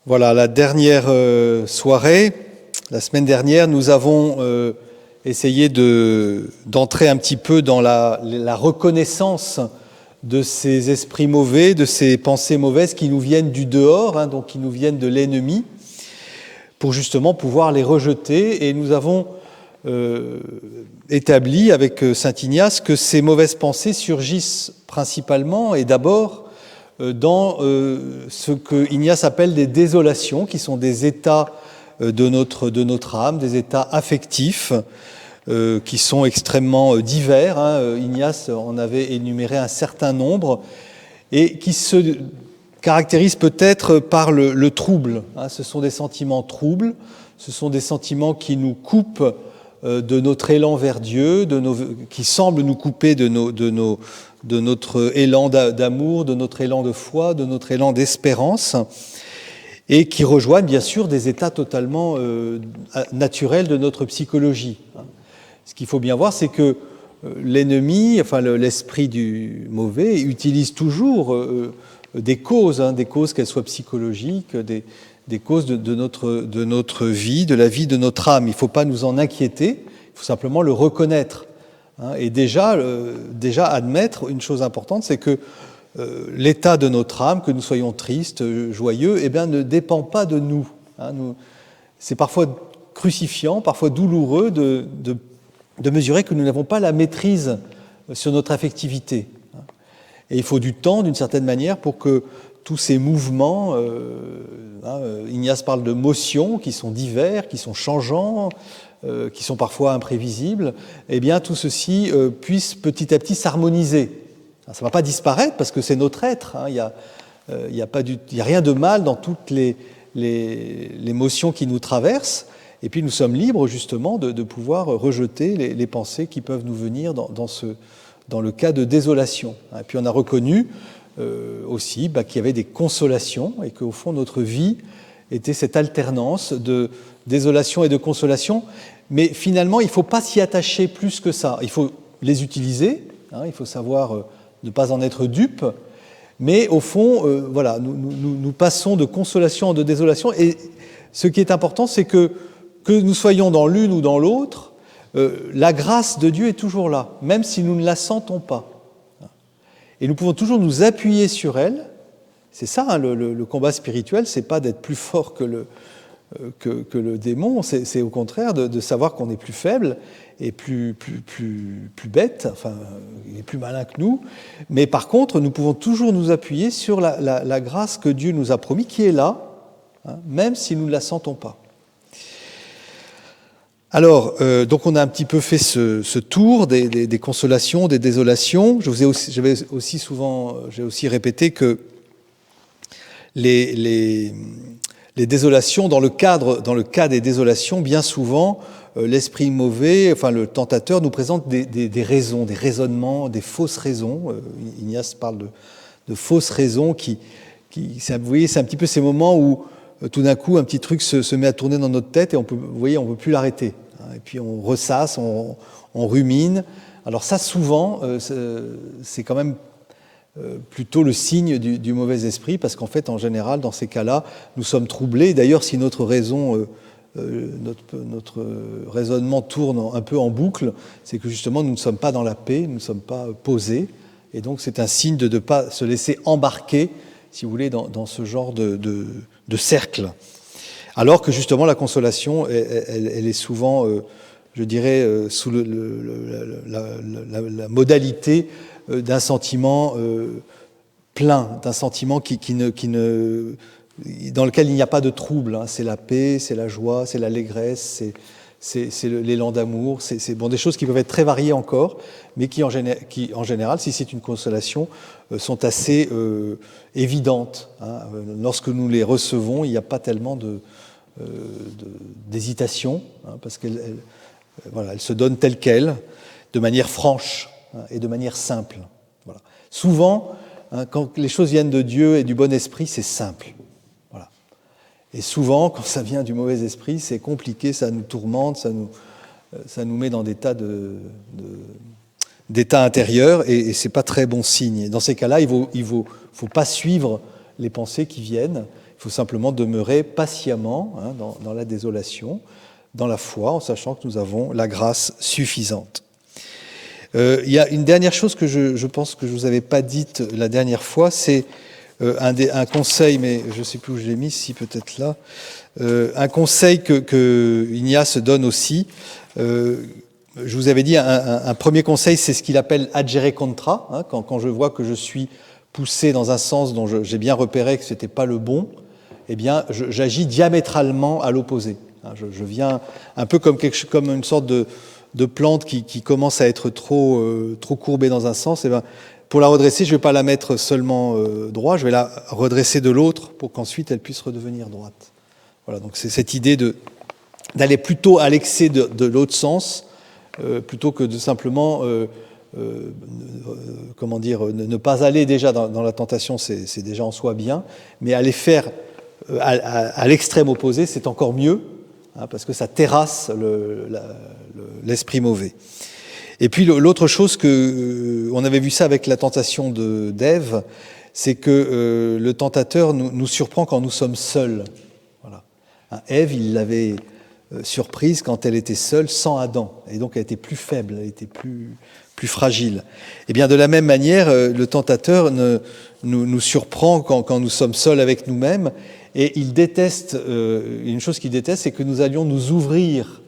Voilà, la dernière soirée, la semaine dernière, nous avons essayé d'entrer un petit peu dans la reconnaissance de ces esprits mauvais, de ces pensées mauvaises qui nous viennent du dehors, donc qui nous viennent de l'ennemi, pour justement pouvoir les rejeter. Et nous avons établi avec saint Ignace que ces mauvaises pensées surgissent principalement et d'abord dans ce que Ignace appelle des désolations, qui sont des états de notre âme, des états affectifs, qui sont extrêmement divers. Ignace en avait énuméré un certain nombre, et qui se caractérisent peut-être par le trouble. Ce sont des sentiments troubles, ce sont des sentiments qui nous coupent de notre élan vers Dieu, qui semblent nous couper de notre élan d'amour, de notre élan de foi, de notre élan d'espérance, et qui rejoignent bien sûr des états totalement naturels de notre psychologie. Ce qu'il faut bien voir, c'est que l'ennemi, enfin l'esprit du mauvais, utilise toujours des causes qu'elles soient psychologiques, des causes de notre vie, de la vie de notre âme. Il ne faut pas nous en inquiéter, il faut simplement le reconnaître. Et déjà admettre une chose importante, c'est que l'état de notre âme, que nous soyons tristes, joyeux, ne dépend pas de nous. C'est parfois crucifiant, parfois douloureux de mesurer que nous n'avons pas la maîtrise sur notre affectivité. Et il faut du temps, d'une certaine manière, pour que tous ces mouvements, Ignace parle de motions qui sont divers, qui sont changeants, qui sont parfois imprévisibles, tout ceci puisse petit à petit s'harmoniser. Ça ne va pas disparaître parce que c'est notre être. Il n'y a rien de mal dans toutes les motions qui nous traversent. Et puis nous sommes libres justement de pouvoir rejeter les pensées qui peuvent nous venir dans le cas de désolation. Et puis on a reconnu aussi qu'il y avait des consolations et qu'au fond notre vie était cette alternance de désolation et de consolation. Mais finalement, il ne faut pas s'y attacher plus que ça. Il faut les utiliser, il faut savoir ne pas en être dupe. Mais au fond, nous passons de consolation en de désolation. Et ce qui est important, c'est que nous soyons dans l'une ou dans l'autre, la grâce de Dieu est toujours là, même si nous ne la sentons pas. Et nous pouvons toujours nous appuyer sur elle. C'est ça, le combat spirituel, c'est pas d'être plus fort que le démon, c'est au contraire de savoir qu'on est plus faible et plus bête, enfin, il est plus malin que nous. Mais par contre, nous pouvons toujours nous appuyer sur la grâce que Dieu nous a promis, qui est là, même si nous ne la sentons pas. Alors, donc on a un petit peu fait ce tour des consolations, des désolations. J'ai aussi répété que les désolations, dans le cas des désolations, bien souvent, l'esprit mauvais, enfin le tentateur, nous présente des raisons, des raisonnements, des fausses raisons. Ignace parle de fausses raisons vous voyez, c'est un petit peu ces moments où tout d'un coup, un petit truc se met à tourner dans notre tête et on peut plus l'arrêter. Et puis on ressasse, on rumine. Alors ça, souvent, c'est quand même plutôt le signe du mauvais esprit, parce qu'en fait, en général, dans ces cas-là, nous sommes troublés. D'ailleurs, si notre raison, notre raisonnement tourne un peu en boucle, c'est que justement, nous ne sommes pas dans la paix, nous ne sommes pas posés. Et donc, c'est un signe de ne pas se laisser embarquer, si vous voulez, dans ce genre de cercle. Alors que justement la consolation, elle est souvent, je dirais, sous la modalité d'un sentiment plein, d'un sentiment dans lequel il n'y a pas de trouble. C'est la paix, c'est la joie, c'est l'allégresse, c'est l'élan d'amour. C'est des choses qui peuvent être très variées encore, mais qui en général, si c'est une consolation, sont assez évidentes. Lorsque nous les recevons, il n'y a pas tellement d'hésitation, parce qu'elle se donne telle qu'elle, de manière franche et de manière simple. Voilà. Souvent, quand les choses viennent de Dieu et du bon esprit, c'est simple. Voilà. Et souvent, quand ça vient du mauvais esprit, c'est compliqué, ça nous tourmente, ça nous met dans des tas d'état intérieur, et c'est pas très bon signe. Et dans ces cas-là, il faut pas suivre les pensées qui viennent. Il faut simplement demeurer patiemment dans la désolation, dans la foi, en sachant que nous avons la grâce suffisante. Il y a une dernière chose que je pense que je ne vous avais pas dite la dernière fois, c'est un conseil, mais je ne sais plus où je l'ai mis, si peut-être là, un conseil que Ignace donne aussi. Je vous avais dit, un premier conseil, c'est ce qu'il appelle agere contra, quand je vois que je suis poussé dans un sens dont j'ai bien repéré que ce n'était pas le bon, eh bien, j'agis diamétralement à l'opposé. Je viens un peu comme une sorte de plante qui commence à être trop courbée dans un sens. Et ben, pour la redresser, je ne vais pas la mettre seulement droit, je vais la redresser de l'autre pour qu'ensuite elle puisse redevenir droite. Voilà, donc c'est cette idée d'aller plutôt à l'excès de l'autre sens, plutôt que de simplement ne pas aller déjà dans la tentation, c'est déjà en soi bien, mais aller faire à l'extrême opposé, c'est encore mieux, parce que ça terrasse l'esprit mauvais. Et puis l'autre chose on avait vu ça avec la tentation d'Ève, c'est que le tentateur nous surprend quand nous sommes seuls. Voilà. Ève, il l'avait surprise quand elle était seule, sans Adam, et donc elle était plus faible, elle était plus fragile. Et bien de la même manière, le tentateur nous surprend quand nous sommes seuls avec nous-mêmes, et il déteste, une chose qu'il déteste, c'est que nous allions nous ouvrir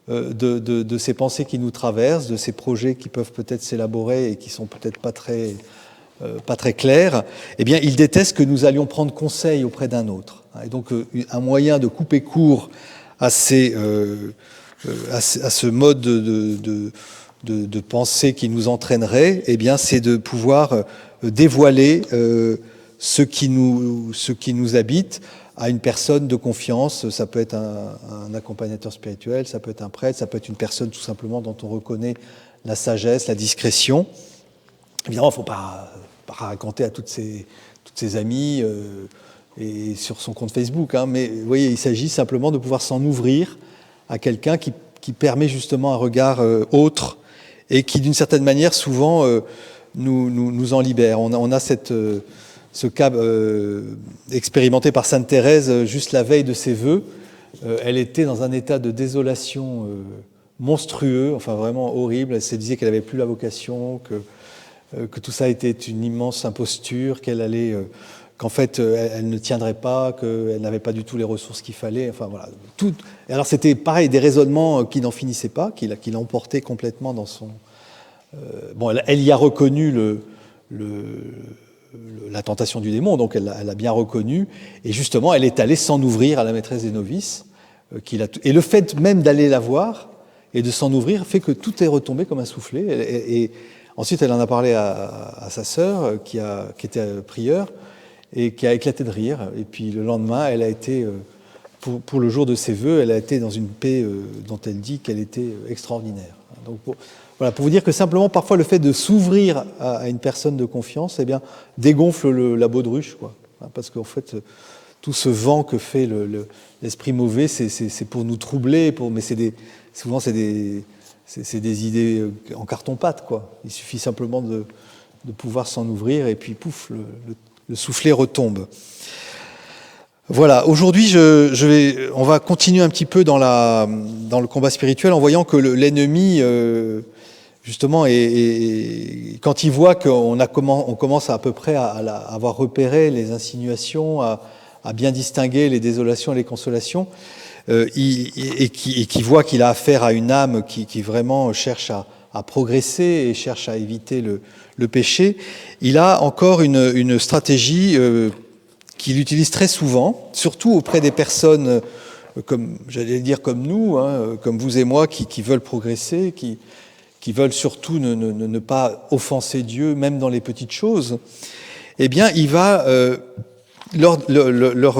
de ces pensées qui nous traversent, de ces projets qui peuvent peut-être s'élaborer et qui sont peut-être pas très clairs. Eh bien, il déteste que nous allions prendre conseil auprès d'un autre. Et donc, un moyen de couper court à ce mode de pensée qui nous entraînerait, eh bien, c'est de pouvoir dévoiler ce qui nous habite à une personne de confiance. Ça peut être un accompagnateur spirituel, ça peut être un prêtre, ça peut être une personne tout simplement dont on reconnaît la sagesse, la discrétion. Évidemment, il ne faut pas raconter à toutes ses amies et sur son compte Facebook, mais vous voyez, il s'agit simplement de pouvoir s'en ouvrir à quelqu'un qui permet justement un regard autre et qui, d'une certaine manière, souvent nous en libère. On a ce cas expérimenté par Sainte Thérèse juste la veille de ses vœux. Elle était dans un état de désolation monstrueux, enfin vraiment horrible. Elle se disait qu'elle n'avait plus la vocation, que tout ça était une immense imposture, qu'en fait elle ne tiendrait pas, qu'elle n'avait pas du tout les ressources qu'il fallait. Enfin voilà. Et alors c'était pareil, des raisonnements qui n'en finissaient pas, qui l'emportaient complètement dans son. Elle y a reconnu la tentation du démon, donc elle l'a bien reconnu, et justement elle est allée s'en ouvrir à la maîtresse des novices, et le fait même d'aller la voir et de s'en ouvrir fait que tout est retombé comme un soufflet, et ensuite elle en a parlé à sa sœur qui était prieure et qui a éclaté de rire, et puis le lendemain elle a été, pour le jour de ses vœux, elle a été dans une paix dont elle dit qu'elle était extraordinaire. Donc voilà, pour vous dire que simplement, parfois, le fait de s'ouvrir à une personne de confiance, eh bien, dégonfle la baudruche, quoi. Parce qu'en fait, tout ce vent que fait l'esprit mauvais, c'est pour nous troubler, mais souvent c'est des idées en carton-pâte, quoi. Il suffit simplement de pouvoir s'en ouvrir, et puis pouf, le soufflet retombe. Voilà, aujourd'hui, on va continuer un petit peu dans le combat spirituel en voyant que l'ennemi, justement, quand il voit qu'on commence à peu près à avoir repéré les insinuations, à bien distinguer les désolations et les consolations, et qui voit qu'il a affaire à une âme qui vraiment cherche à progresser et cherche à éviter le péché, il a encore une stratégie qu'il utilise très souvent, surtout auprès des personnes comme nous, comme vous et moi, qui veulent progresser, qui veulent surtout ne pas offenser Dieu, même dans les petites choses. Eh bien, il va leur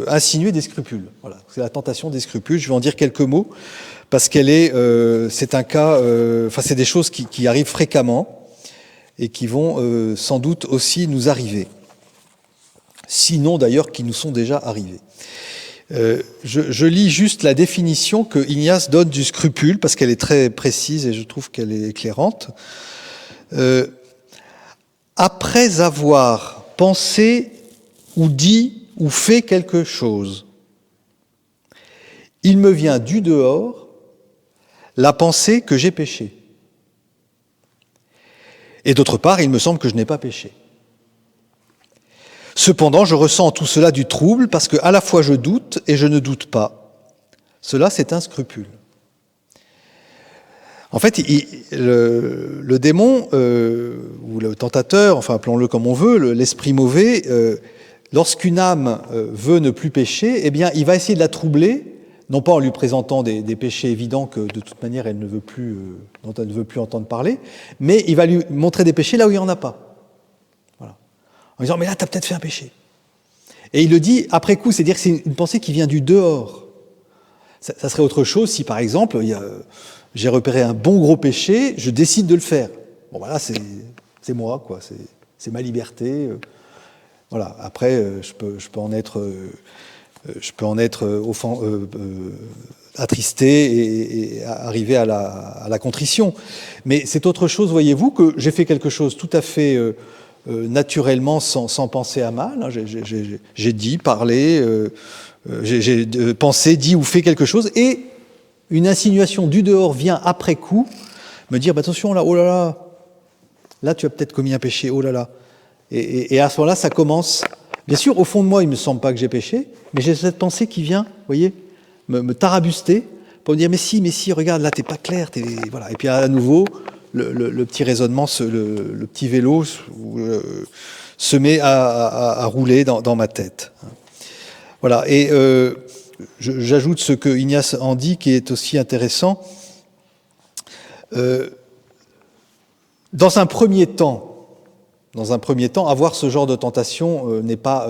insinuer des scrupules. Voilà, c'est la tentation des scrupules. Je vais en dire quelques mots parce c'est un cas, c'est des choses qui arrivent fréquemment et qui vont sans doute aussi nous arriver. Sinon d'ailleurs qui nous sont déjà arrivés. Je lis juste la définition que Ignace donne du scrupule, parce qu'elle est très précise et je trouve qu'elle est éclairante. Après avoir pensé ou dit ou fait quelque chose, il me vient du dehors la pensée que j'ai péché. Et d'autre part, il me semble que je n'ai pas péché. Cependant, je ressens en tout cela du trouble parce que à la fois je doute et je ne doute pas. Cela, c'est un scrupule. En fait, le démon, ou le tentateur, enfin appelons-le comme on veut, l'esprit mauvais, lorsqu'une âme veut ne plus pécher, eh bien, il va essayer de la troubler, non pas en lui présentant des péchés évidents que de toute manière elle ne veut plus, dont elle ne veut plus entendre parler, mais il va lui montrer des péchés là où il n'y en a pas. Voilà. En disant, mais là, tu as peut-être fait un péché. Et il le dit après coup, c'est-à-dire que c'est une pensée qui vient du dehors. Ça serait autre chose si, par exemple, j'ai repéré un bon gros péché, je décide de le faire. Bon, voilà, c'est moi, quoi. C'est ma liberté. Voilà. Après, je peux en être attristé et arriver à la contrition. Mais c'est autre chose, voyez-vous, que j'ai fait quelque chose tout à fait naturellement, sans penser à mal. Hein. J'ai dit, parlé, j'ai pensé, dit ou fait quelque chose, et une insinuation du dehors vient après coup me dire bah, attention là, oh là tu as peut-être commis un péché, oh là là. Et à ce moment-là, ça commence. Bien sûr, au fond de moi, il ne me semble pas que j'ai péché, mais j'ai cette pensée qui vient, vous voyez, me tarabuster pour me dire mais si, regarde, là, t'es pas clair, voilà. Et puis à nouveau, le petit raisonnement, le petit vélo se met à rouler dans ma tête. Voilà. Et j'ajoute ce que Ignace en dit, qui est aussi intéressant. Dans un premier temps, avoir ce genre de tentation n'est pas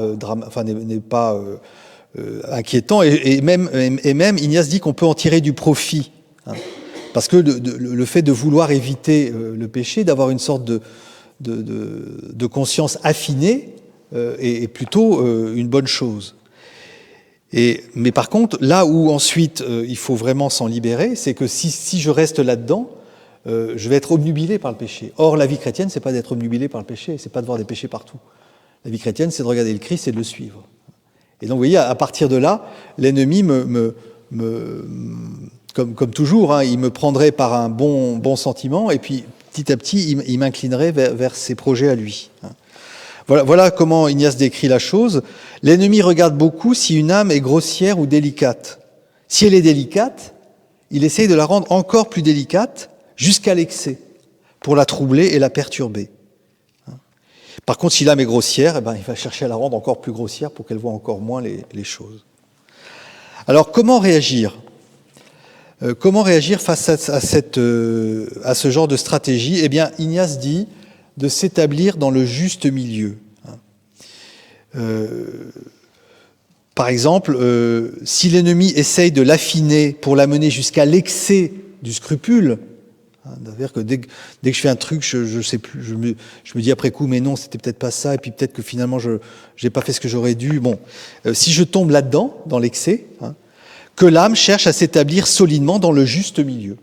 inquiétant, et même Ignace dit qu'on peut en tirer du profit, hein, parce que le fait de vouloir éviter le péché, d'avoir une sorte de conscience affinée, est plutôt une bonne chose. Mais par contre, là où ensuite il faut vraiment s'en libérer, c'est que si je reste là-dedans, je vais être obnubilé par le péché. Or, la vie chrétienne, c'est pas d'être obnubilé par le péché, c'est pas de voir des péchés partout. La vie chrétienne, c'est de regarder le Christ et de le suivre. Et donc, vous voyez, à partir de là, l'ennemi comme toujours, hein, il me prendrait par un bon sentiment, et puis petit à petit, il m'inclinerait vers ses projets à lui. Voilà comment Ignace décrit la chose. L'ennemi regarde beaucoup si une âme est grossière ou délicate. Si elle est délicate, il essaye de la rendre encore plus délicate jusqu'à l'excès, pour la troubler et la perturber. Par contre, si l'âme est grossière, eh ben, il va chercher à la rendre encore plus grossière pour qu'elle voie encore moins les choses. Alors, comment réagir ? Comment réagir face à ce genre de stratégie ? Eh bien, Ignace dit de s'établir dans le juste milieu. Par exemple, si l'ennemi essaye de l'affiner pour l'amener jusqu'à l'excès du scrupule, c'est-à-dire que dès que je fais un truc, je sais plus, je me dis après coup, mais non, c'était peut-être pas ça, et puis peut-être que finalement, je n'ai pas fait ce que j'aurais dû. Bon, si je tombe là-dedans, dans l'excès, que l'âme cherche à s'établir solidement dans le juste milieu.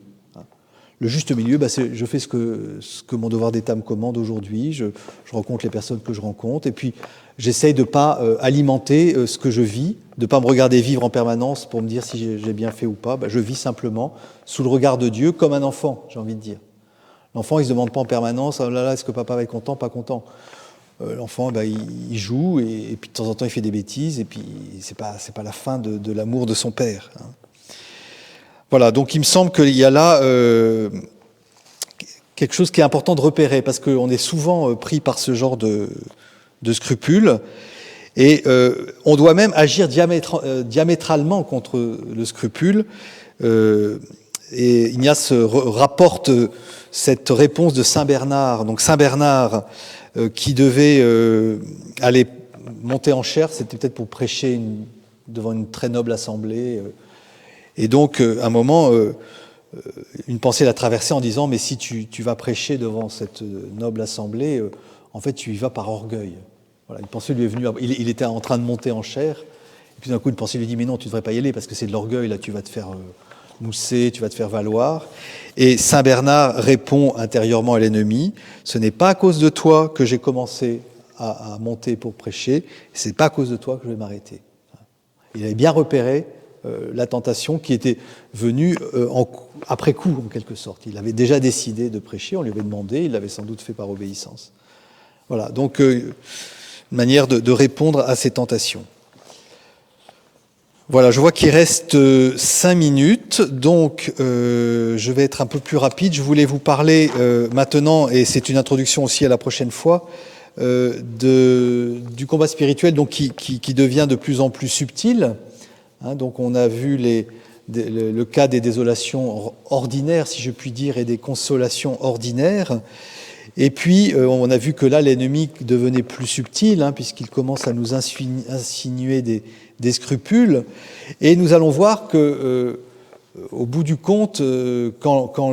Le juste milieu, c'est je fais ce que mon devoir d'État me commande aujourd'hui, je rencontre les personnes que je rencontre, et puis j'essaye de ne pas alimenter ce que je vis, de ne pas me regarder vivre en permanence pour me dire si j'ai bien fait ou pas. Je vis simplement sous le regard de Dieu, comme un enfant, j'ai envie de dire. L'enfant, il ne se demande pas en permanence, oh là là, est-ce que papa va être content, pas content. L'enfant, il joue, et puis de temps en temps, il fait des bêtises, et puis c'est pas la fin de l'amour de son père. Voilà, donc il me semble qu'il y a là quelque chose qui est important de repérer, parce qu'on est souvent pris par ce genre de scrupules, et on doit même agir diamétralement contre le scrupule. Et Ignace rapporte cette réponse de Saint Bernard. Donc Saint Bernard, qui devait aller monter en chaire, c'était peut-être pour prêcher devant une très noble assemblée. Et donc, à un moment, une pensée l'a traversé en disant « Mais si tu vas prêcher devant cette noble assemblée, en fait, tu y vas par orgueil. » Voilà, une pensée lui est venue. Il était en train de monter en chair. Et puis d'un coup, une pensée lui dit « Mais non, tu ne devrais pas y aller parce que c'est de l'orgueil. Là, tu vas te faire mousser, tu vas te faire valoir. » Et Saint Bernard répond intérieurement à l'ennemi « Ce n'est pas à cause de toi que j'ai commencé à monter pour prêcher, c'est pas à cause de toi que je vais m'arrêter. Il avait bien repéré la tentation qui était venue après coup, en quelque sorte. Il avait déjà décidé de prêcher, on lui avait demandé, il l'avait sans doute fait par obéissance. Voilà, donc une manière de répondre à ces tentations. Voilà, je vois qu'il reste 5 minutes, donc je vais être un peu plus rapide. Je voulais vous parler maintenant, et c'est une introduction aussi à la prochaine fois, du combat spirituel donc, qui devient de plus en plus subtil. Donc on a vu le cas des désolations ordinaires, si je puis dire, et des consolations ordinaires. Et puis, on a vu que là, l'ennemi devenait plus subtil, puisqu'il commence à nous insinuer des scrupules. Et nous allons voir que, au bout du compte, quand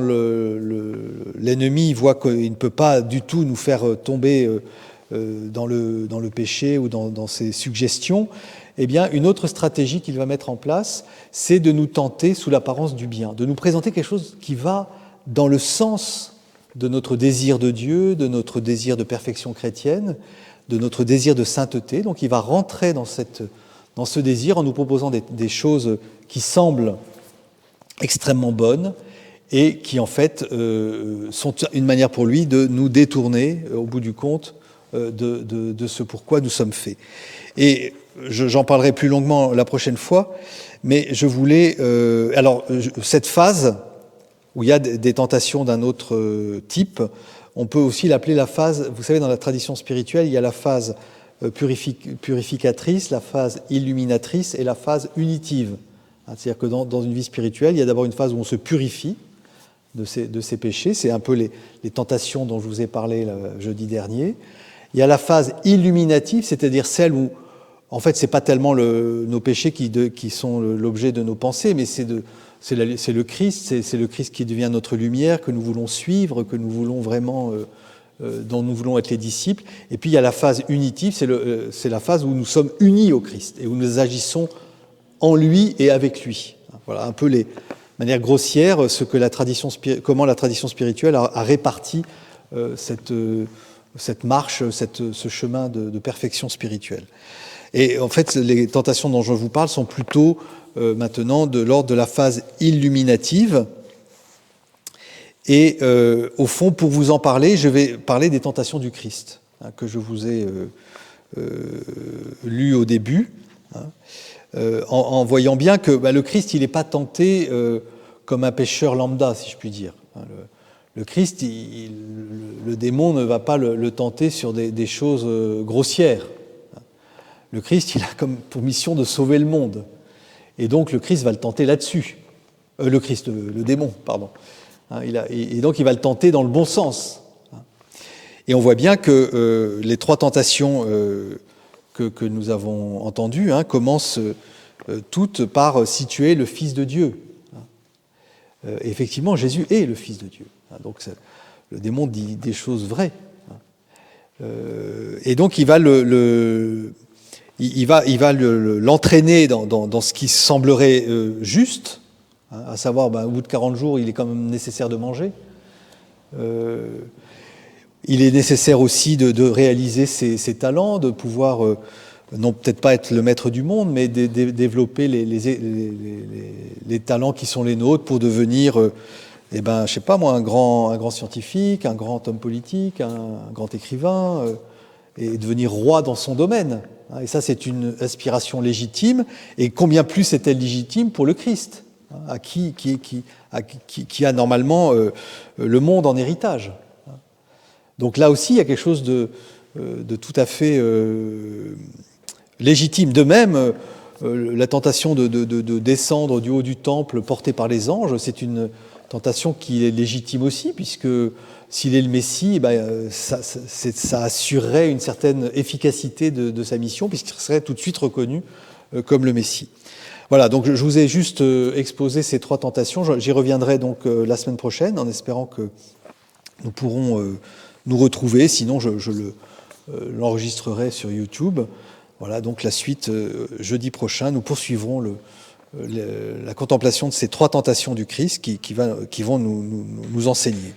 l'ennemi voit qu'il ne peut pas du tout nous faire tomber dans le péché ou dans ses suggestions, eh bien, une autre stratégie qu'il va mettre en place, c'est de nous tenter sous l'apparence du bien, de nous présenter quelque chose qui va dans le sens de notre désir de Dieu, de notre désir de perfection chrétienne, de notre désir de sainteté. Donc il va rentrer dans ce désir en nous proposant des choses qui semblent extrêmement bonnes et qui en fait sont une manière pour lui de nous détourner au bout du compte de ce pourquoi nous sommes faits. Et j'en parlerai plus longuement la prochaine fois, mais je voulais... cette phase où il y a des tentations d'un autre type, on peut aussi l'appeler la phase, vous savez, dans la tradition spirituelle, il y a la phase purificatrice, la phase illuminatrice et la phase unitive. C'est-à-dire que dans une vie spirituelle, il y a d'abord une phase où on se purifie de ses péchés, c'est un peu les tentations dont je vous ai parlé jeudi dernier. Il y a la phase illuminative, c'est-à-dire celle où, en fait, c'est pas tellement nos péchés qui sont l'objet de nos pensées, mais c'est le Christ, c'est le Christ qui devient notre lumière, que nous voulons suivre, que nous voulons vraiment, dont nous voulons être les disciples. Et puis il y a la phase unitive, c'est la phase où nous sommes unis au Christ et où nous agissons en lui et avec lui. Voilà un peu de manière grossière comment la tradition spirituelle a réparti cette marche, ce chemin de perfection spirituelle. Et en fait, les tentations dont je vous parle sont plutôt maintenant de l'ordre de la phase illuminative. Et au fond, pour vous en parler, je vais parler des tentations du Christ, que je vous ai lues au début, en voyant bien que le Christ, il n'est pas tenté comme un pécheur lambda, si je puis dire. Le Christ, le démon ne va pas le tenter sur des choses grossières. Le Christ, il a comme pour mission de sauver le monde. Et donc le Christ va le tenter là-dessus. Le démon, pardon. Et donc il va le tenter dans le bon sens. Et on voit bien que les 3 tentations que nous avons entendues commencent toutes par situer le Fils de Dieu. Effectivement, Jésus est le Fils de Dieu. Donc le démon dit des choses vraies. Et donc il va l'entraîner dans ce qui semblerait juste, à savoir, au bout de 40 jours, il est quand même nécessaire de manger. Il est nécessaire aussi de réaliser ses talents, de pouvoir, non peut-être pas être le maître du monde, mais développer les talents qui sont les nôtres pour devenir, je sais pas moi, un grand scientifique, un grand homme politique, un grand écrivain, et devenir roi dans son domaine. Et ça, c'est une aspiration légitime. Et combien plus est-elle légitime pour le Christ, qui a normalement le monde en héritage. Donc là aussi, il y a quelque chose de tout à fait légitime. De même, la tentation de descendre du haut du temple porté par les anges, c'est une tentation qui est légitime aussi, puisque s'il est le Messie, ça assurerait une certaine efficacité de sa mission, puisqu'il serait tout de suite reconnu comme le Messie. Voilà, donc je vous ai juste exposé ces 3 tentations. J'y reviendrai donc la semaine prochaine, en espérant que nous pourrons nous retrouver. Sinon, je l'enregistrerai sur YouTube. Voilà, donc la suite, jeudi prochain, nous poursuivrons la contemplation de ces 3 tentations du Christ qui vont nous enseigner.